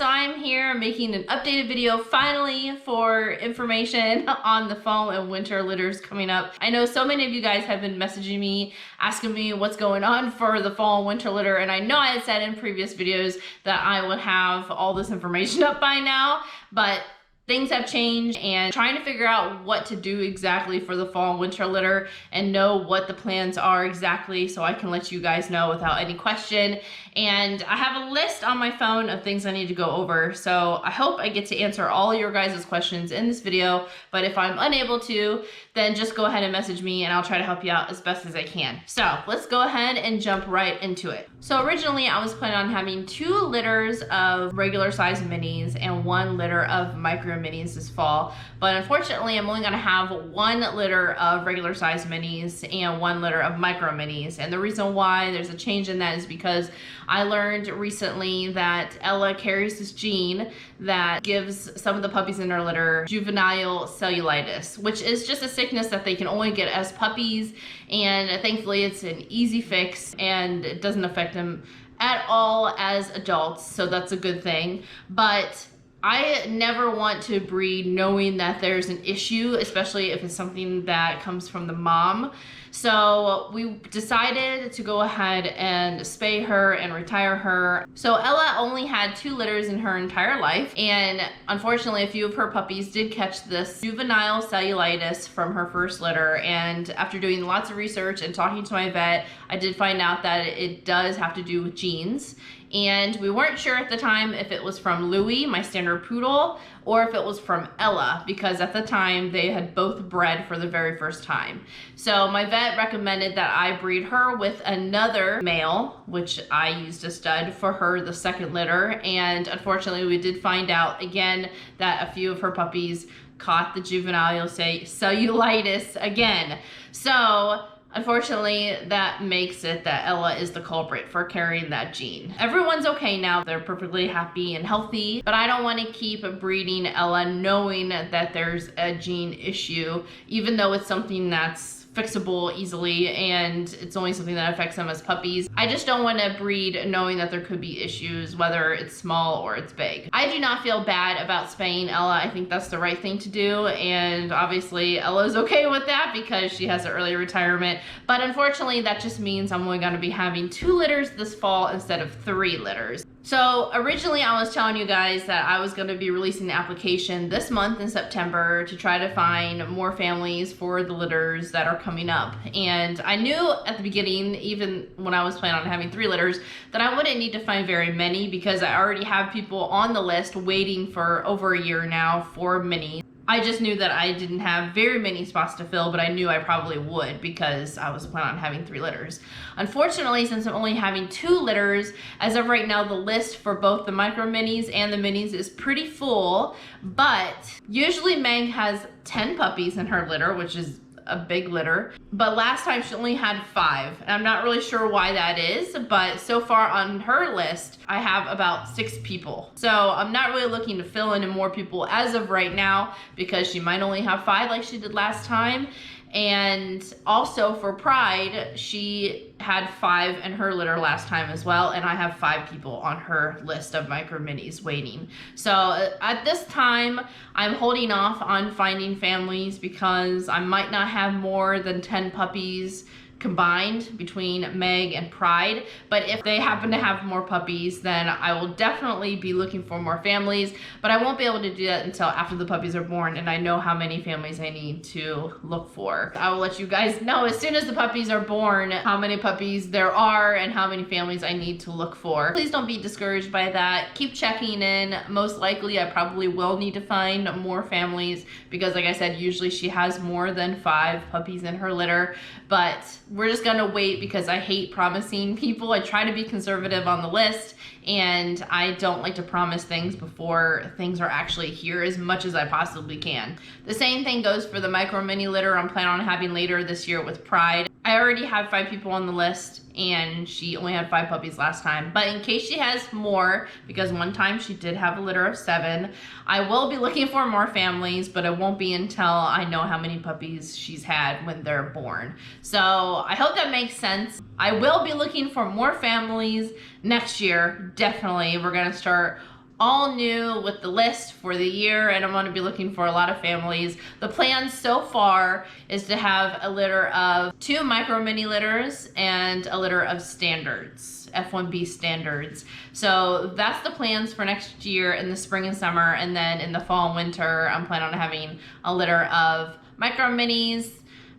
so I'm here making an updated video finally for information on the fall and winter litters coming up. I know so many of you guys have been messaging me, asking me what's going on for the fall and winter litter, and I know I had said in previous videos that I would have all this information up by now, but things have changed, and trying to figure out what to do exactly for the fall and winter litter and know what the plans are exactly so I can let you guys know without any question. And I have a list on my phone of things I need to go over, so I hope I get to answer all your guys' questions in this video, but if I'm unable to, then just go ahead and message me and I'll try to help you out as best as I can. So let's go ahead and jump right into it. So originally I was planning on having 2 litters of regular size minis and 1 litter of micro minis this fall, but unfortunately I'm only going to have 1 litter of regular size minis and 1 litter of micro minis. And the reason why there's a change in that is because I learned recently that Ella carries this gene that gives some of the puppies in her litter juvenile cellulitis, which is just a sickness that they can only get as puppies, and thankfully it's an easy fix and it doesn't affect them at all as adults, so that's a good thing. But I never want to breed knowing that there's an issue, especially if it's something that comes from the mom. So we decided to go ahead and spay her and retire her. So Ella only had 2 litters in her entire life, and unfortunately a few of her puppies did catch this juvenile cellulitis from her first litter. And after doing lots of research and talking to my vet, I did find out that it does have to do with genes. And we weren't sure at the time if it was from Louie, my standard poodle, or if it was from Ella, because at the time they had both bred for the very first time. So my vet recommended that I breed her with another male, which I used a stud for her the second litter. And unfortunately we did find out again that a few of her puppies caught the juvenile cellulitis again. So unfortunately, that makes it that Ella is the culprit for carrying that gene. Everyone's okay now, they're perfectly happy and healthy, but I don't want to keep breeding Ella knowing that there's a gene issue, even though it's something that's fixable easily and it's only something that affects them as puppies. I just don't want to breed knowing that there could be issues, whether it's small or it's big. I do not feel bad about spaying Ella. I think that's the right thing to do, and obviously Ella's okay with that because she has an early retirement. But unfortunately that just means I'm only going to be having 2 litters this fall instead of 3 litters. So originally I was telling you guys that I was going to be releasing the application this month in September to try to find more families for the litters that are coming up. And I knew at the beginning, even when I was planning on having 3 litters, that I wouldn't need to find very many because I already have people on the list waiting for over a year now for minis. I just knew that I didn't have very many spots to fill, but I knew I probably would because I was planning on having 3 litters. Unfortunately, since I'm only having 2 litters, as of right now, the list for both the micro minis and the minis is pretty full, but usually Meg has 10 puppies in her litter, which is a big litter, but last time she only had 5, and I'm not really sure why that is, but so far on her list I have about 6 people. So I'm not really looking to fill in more people as of right now because she might only have 5 like she did last time. And also for Pride, she had 5 in her litter last time as well, and I have 5 people on her list of micro minis waiting. So at this time, I'm holding off on finding families because I might not have more than 10 puppies combined between Meg and Pride, but if they happen to have more puppies, then I will definitely be looking for more families, but I won't be able to do that until after the puppies are born and I know how many families I need to look for. I will let you guys know as soon as the puppies are born how many puppies there are and how many families I need to look for. Please don't be discouraged by that. Keep checking in. Most likely I probably will need to find more families because like I said, usually she has more than 5 puppies in her litter, but we're just gonna wait because I hate promising people. I try to be conservative on the list and I don't like to promise things before things are actually here as much as I possibly can. The same thing goes for the micro mini litter I'm planning on having later this year with Pride. I already have 5 people on the list and she only had 5 puppies last time, but in case she has more, because one time she did have a litter of 7, I will be looking for more families, but it won't be until I know how many puppies she's had when they're born. So I hope that makes sense. I will be looking for more families next year, definitely. We're gonna start all new with the list for the year, and I'm going to be looking for a lot of families. The plan so far is to have a litter of 2 micro mini litters and a litter of standards, F1B standards. So that's the plans for next year in the spring and summer, and then in the fall and winter I'm planning on having a litter of micro minis,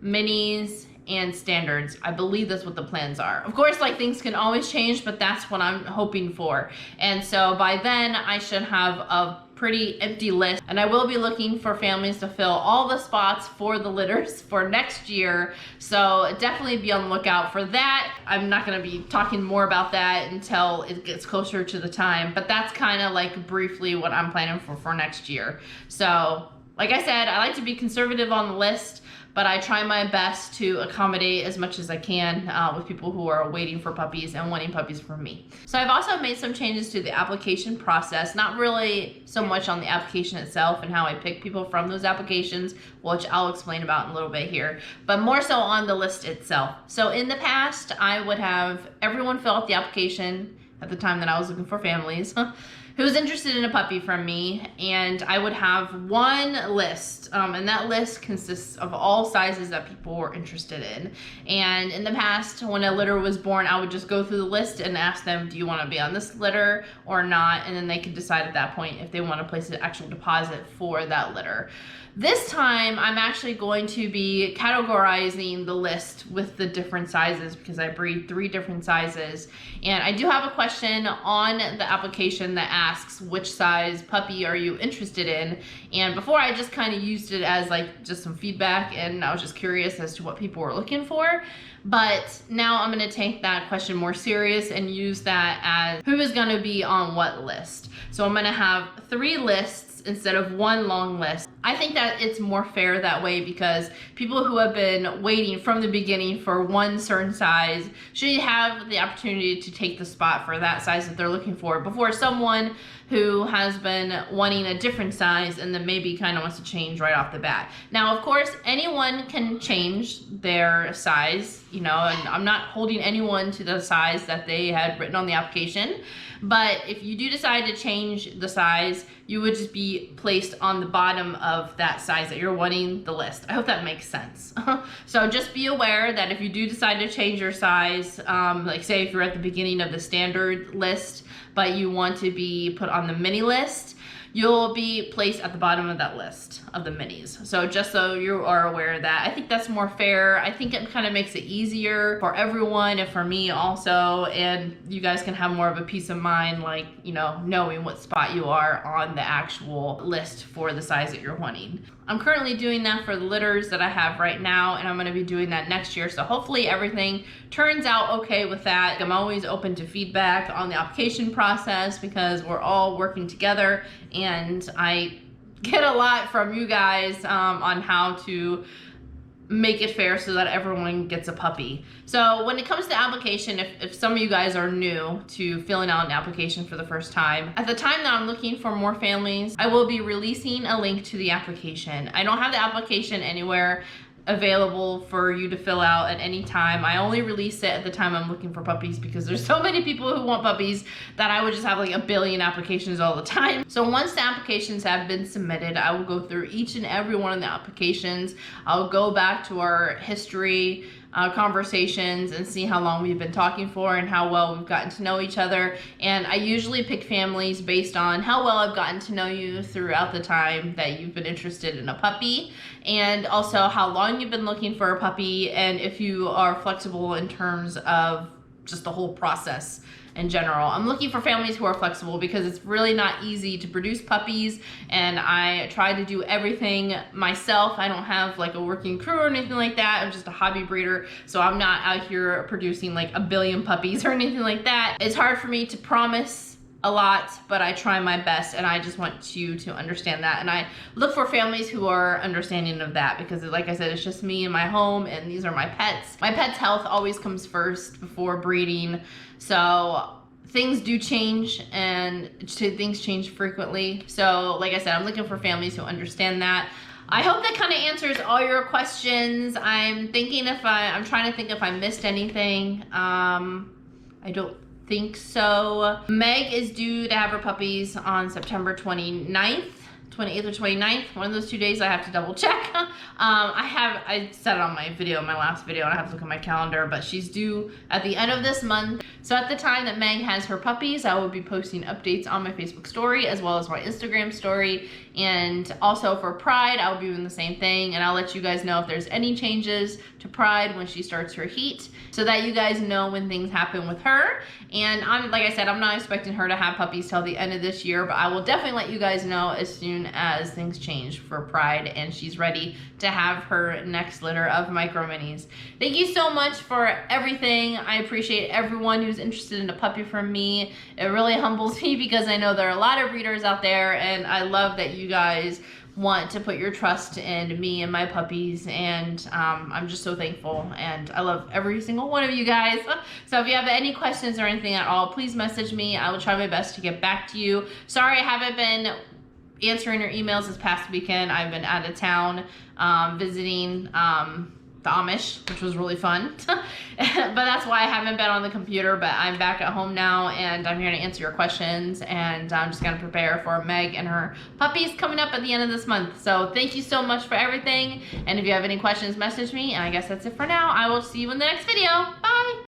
minis, and standards. I believe that's what the plans are. Of course, like, things can always change, but that's what I'm hoping for. And so by then I should have a pretty empty list, and I will be looking for families to fill all the spots for the litters for next year. So definitely be on the lookout for that. I'm not going to be talking more about that until it gets closer to the time, but that's kind of like briefly what I'm planning for next year. So like I said, I like to be conservative on the list, but I try my best to accommodate as much as I can with people who are waiting for puppies and wanting puppies from me. So I've also made some changes to the application process, not really so much on the application itself and how I pick people from those applications, which I'll explain about in a little bit here, but more so on the list itself. So in the past, I would have everyone fill out the application at the time that I was looking for families who was interested in a puppy from me, and I would have one list, and that list consists of all sizes that people were interested in. And in the past, when a litter was born, I would just go through the list and ask them, do you want to be on this litter or not? And then they could decide at that point if they want to place an actual deposit for that litter. This time, I'm actually going to be categorizing the list with the different sizes, because I breed 3 different sizes. And I do have a question on the application that asks, which size puppy are you interested in? And before, I just kind of used it as like just some feedback, and I was just curious as to what people were looking for. But now I'm going to take that question more serious and use that as who is going to be on what list. So I'm going to have 3 lists instead of 1 long list. I think that it's more fair that way, because people who have been waiting from the beginning for one certain size should have the opportunity to take the spot for that size that they're looking for, before someone who has been wanting a different size and then maybe kind of wants to change right off the bat. Now, of course, anyone can change their size, you know, and I'm not holding anyone to the size that they had written on the application. But if you do decide to change the size, you would just be placed on the bottom of that size that you're wanting the list. I hope that makes sense. So just be aware that if you do decide to change your size, like say if you're at the beginning of the standard list, but you want to be put on the mini list, you'll be placed at the bottom of that list of the minis. So just so you are aware of that, I think that's more fair. I think it kind of makes it easier for everyone and for me also, and you guys can have more of a peace of mind, like, you know, knowing what spot you are on the actual list for the size that you're wanting. I'm currently doing that for the litters that I have right now, and I'm going to be doing that next year. So hopefully everything turns out okay with that. I'm always open to feedback on the application process, because we're all working together, and I get a lot from you guys on how to make it fair so that everyone gets a puppy. So when it comes to application, if some of you guys are new to filling out an application for the first time, at the time that I'm looking for more families, I will be releasing a link to the application. I don't have the application anywhere available for you to fill out at any time. I only release it at the time I'm looking for puppies, because there's so many people who want puppies that I would just have like a billion applications all the time. So once the applications have been submitted, I will go through each and every one of the applications. I'll go back to our history conversations and see how long we've been talking for and how well we've gotten to know each other. And I usually pick families based on how well I've gotten to know you throughout the time that you've been interested in a puppy, and also how long you've been looking for a puppy, and if you are flexible in terms of just the whole process in general. I'm looking for families who are flexible, because it's really not easy to produce puppies, and I try to do everything myself. I don't have like a working crew or anything like that. I'm just a hobby breeder, so I'm not out here producing like a billion puppies or anything like that. It's hard for me to promise a lot, but I try my best, and I just want you to understand that. And I look for families who are understanding of that, because like I said, it's just me and my home, and these are my pets. My pet's health always comes first before breeding. So things do change, and things change frequently. So like I said, I'm looking for families who understand that. I hope that kind of answers all your questions. I'm trying to think if I missed anything. I don't think so. Meg is due to have her puppies on September 29th. 28th or 29th, one of those 2 days. I have to double check. I said it on my video, my last video, and I have to look at my calendar, but she's due at the end of this month. So at the time that Meg has her puppies, I will be posting updates on my Facebook story as well as my Instagram story. And also for Pride, I'll be doing the same thing, and I'll let you guys know if there's any changes to Pride when she starts her heat, so that you guys know when things happen with her. And like I said, I'm not expecting her to have puppies till the end of this year, but I will definitely let you guys know as soon as things change for Pride and she's ready to have her next litter of micro minis. Thank you so much for everything. I appreciate everyone who's interested in a puppy from me. It really humbles me because I know there are a lot of breeders out there, and I love that you guys want to put your trust in me and my puppies, and I'm just so thankful, and I love every single one of you guys. So if you have any questions or anything at all, please message me. I will try my best to get back to you. Sorry I haven't been answering your emails this past weekend. I've been out of town visiting the Amish, which was really fun. But that's why I haven't been on the computer, but I'm back at home now, and I'm here to answer your questions, and I'm just gonna prepare for Meg and her puppies coming up at the end of this month. So thank you so much for everything, and if you have any questions, message me, and I guess that's it for now. I will see you in the next video.